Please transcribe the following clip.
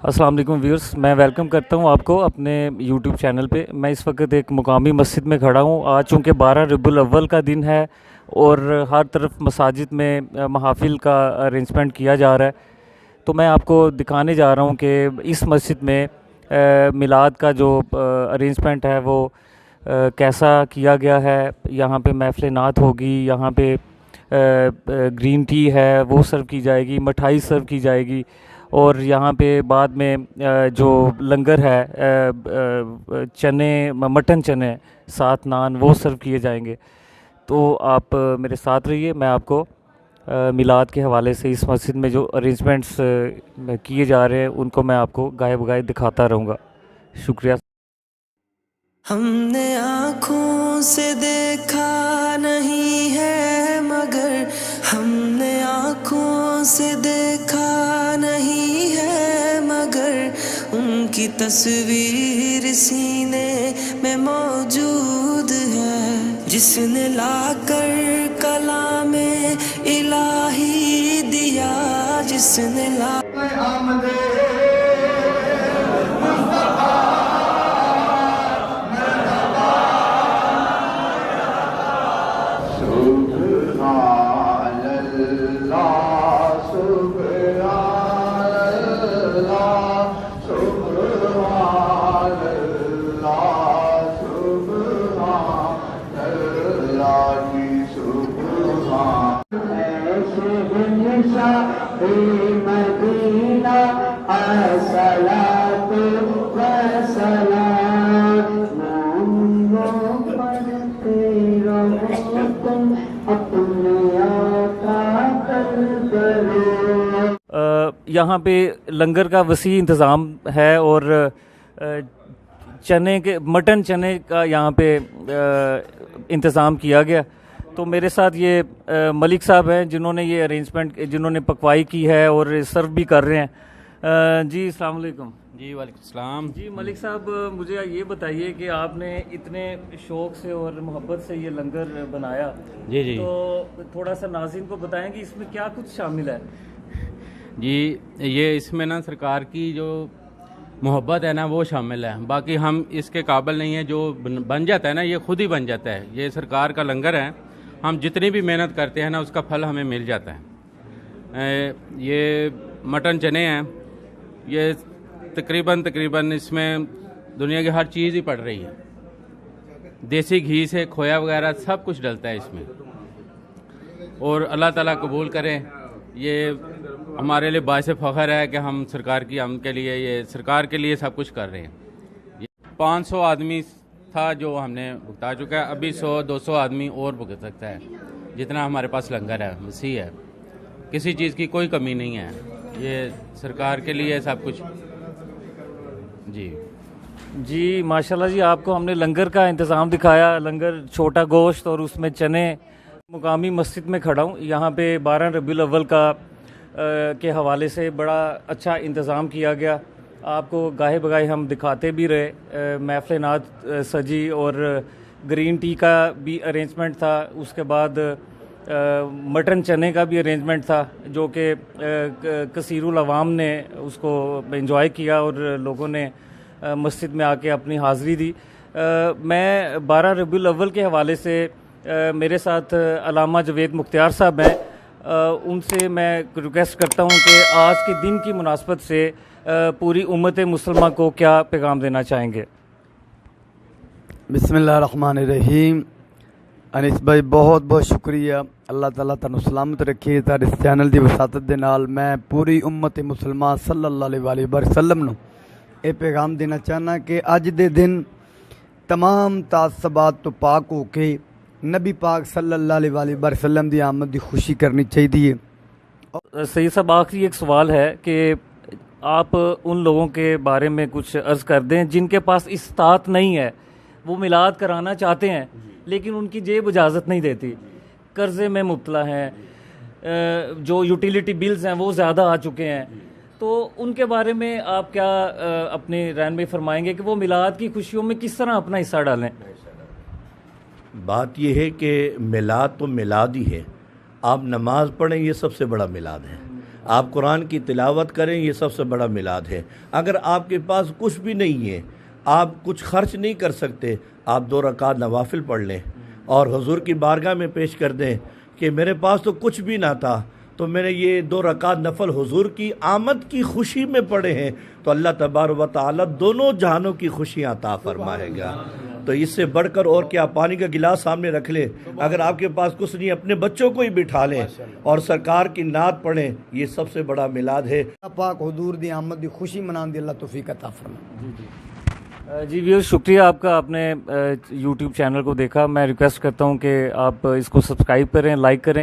अस्सलाम वालेकुम व्यूअर्स, मैं वेलकम करता हूं आपको अपने यूट्यूब चैनल पे। मैं इस वक्त एक मुकामी मस्जिद में खड़ा हूं। आज चूँकि 12 रबीउल अव्वल का दिन है और हर तरफ मसाजिद में महाफिल का अरेंजमेंट किया जा रहा है, तो मैं आपको दिखाने जा रहा हूं कि इस मस्जिद में मिलाद का जो अरेंजमेंट है वो कैसा किया गया है। यहाँ पे महफ़िल नात होगी, यहाँ पे ग्रीन टी है वो सर्व की जाएगी, मिठाई सर्व की जाएगी और यहाँ पे बाद में जो लंगर है चने मटन चने साथ नान वो सर्व किए जाएंगे। तो आप मेरे साथ रहिए, मैं आपको मिलाद के हवाले से इस मस्जिद में जो अरेंजमेंट्स किए जा रहे हैं उनको मैं आपको गाए बगाए दिखाता रहूँगा। शुक्रिया। हमने आँखों से देखा नहीं है मगर हमने आँखों से देखा नहीं है मगर उनकी तस्वीर सीने में मौजूद है, जिसने लाकर कलामे इलाही दिया, जिसने ला यहाँ पे लंगर का वसी इंतज़ाम है और चने के मटन चने का यहाँ पे इंतज़ाम किया गया। तो मेरे साथ ये मलिक साहब हैं जिन्होंने ये अरेंजमेंट जिन्होंने पकवाई की है और सर्व भी कर रहे हैं। जी अस्सलाम वालेकुम। जी वालेकुम सलाम। जी मलिक साहब, मुझे ये बताइए कि आपने इतने शौक़ से और मोहब्बत से ये लंगर बनाया। जी जी। तो थोड़ा सा नाज़रीन को बताएं कि इसमें क्या कुछ शामिल है। जी, ये इसमें ना सरकार की जो मोहब्बत है ना वो शामिल है, बाकी हम इसके काबिल नहीं है। जो बन जाता है ना ये खुद ही बन जाता है। ये सरकार का लंगर है, हम जितनी भी मेहनत करते हैं ना उसका फल हमें मिल जाता है। ये मटन चने हैं, ये तकरीबन इसमें दुनिया की हर चीज़ ही पड़ रही है। देसी घी से खोया वगैरह सब कुछ डलता है इसमें, और अल्लाह ताला कबूल करें। ये हमारे लिए बाइस फ़ख्र है कि हम सरकार की हम के लिए ये सरकार के लिए सब कुछ कर रहे हैं। 500 आदमी था जो हमने भुगता चुका है, अभी 100-200 आदमी और भुगत सकता है। जितना हमारे पास लंगर है वसी है, किसी चीज़ की कोई कमी नहीं है। ये सरकार के लिए सब कुछ। जी माशाल्लाह जी, आपको हमने लंगर का इंतज़ाम दिखाया, लंगर छोटा गोश्त और उसमें चने। मुकामी मस्जिद में खड़ा हूँ, यहाँ पे 12 रबीउल अव्वल का के हवाले से बड़ा अच्छा इंतज़ाम किया गया। आपको गाहे बगाहे हम दिखाते भी रहे। महफ़िल नात सजी और ग्रीन टी का भी अरेंजमेंट था। उसके बाद मटन चने का भी अरेंजमेंट था जो कि कसीरुल अवाम ने उसको एंजॉय किया और लोगों ने मस्जिद में आके अपनी हाज़िरी दी। मैं 12 रबीउल अव्वल के हवाले से मेरे साथ अल्लामा जवेद मुख्तियार साहब हैं, उनसे मैं रिक्वेस्ट करता हूं कि आज के दिन की मुनासबत से पूरी उम्मत मुसलमा को क्या पैगाम देना चाहेंगे। बिस्मिल्लाहिर्रहमानिर्रहीम। अनिस भाई बहुत बहुत शुक्रिया, अल्लाह ताला तनु सलामत रखे। तार इस चैनल की वसातत दे नाल मैं पूरी उम्मत मुसलमान सल्लल्लाहु अलैहि वसल्लम नूं ये पैगाम देना चाहना कि अज दे दिन तमाम तासबात तो पाक हो के नबी पाक सल्लल्लाहु अलैहि वसल्लम की आमद की खुशी करनी चाहिए। सही साहब, आखिरी एक सवाल है कि आप उन लोगों के बारे में कुछ अर्ज़ कर दें जिनके पास इस्तात नहीं है, वो मिलाद कराना चाहते हैं लेकिन उनकी जेब इजाज़त नहीं देती, कर्ज़े में मुब्तला हैं, जो यूटिलिटी बिल्स हैं वो ज़्यादा आ चुके हैं, तो उनके बारे में आप क्या अपनी रहनुमाई फरमाएंगे कि वो मिलाद की खुशियों में किस तरह अपना हिस्सा डालें। बात यह है कि मिलाद तो मिलाद ही है। आप नमाज़ पढ़ें, ये सबसे बड़ा मिलाद है। آپ قرآن کی تلاوت کریں، یہ سب سے بڑا میلاد ہے۔ اگر آپ کے پاس کچھ بھی نہیں ہے، آپ کچھ خرچ نہیں کر سکتے، آپ 2 رکعت نوافل پڑھ لیں اور حضور کی بارگاہ میں پیش کر دیں کہ میرے پاس تو کچھ بھی نہ تھا، تو میں نے یہ 2 رکعت نفل حضور کی آمد کی خوشی میں پڑھے ہیں، تو اللہ تبارک و تعالی دونوں جہانوں کی خوشیاں عطا فرمائے گا۔ تو اس سے بڑھ کر اور کیا؟ پانی کا گلاس سامنے رکھ لیں، اگر آپ کے پاس کچھ نہیں، اپنے بچوں کو ہی بٹھا لیں اور سرکار کی نعت پڑھیں، یہ سب سے بڑا میلاد ہے۔ اللہ پاک حضور دی آمد دی خوشی منان دی اللہ توفیق عطا فرمائے۔ جی ویور، شکریہ آپ کا، آپ نے یوٹیوب چینل کو دیکھا۔ میں ریکویسٹ کرتا ہوں کہ آپ اس کو سبسکرائب کریں، لائک کریں۔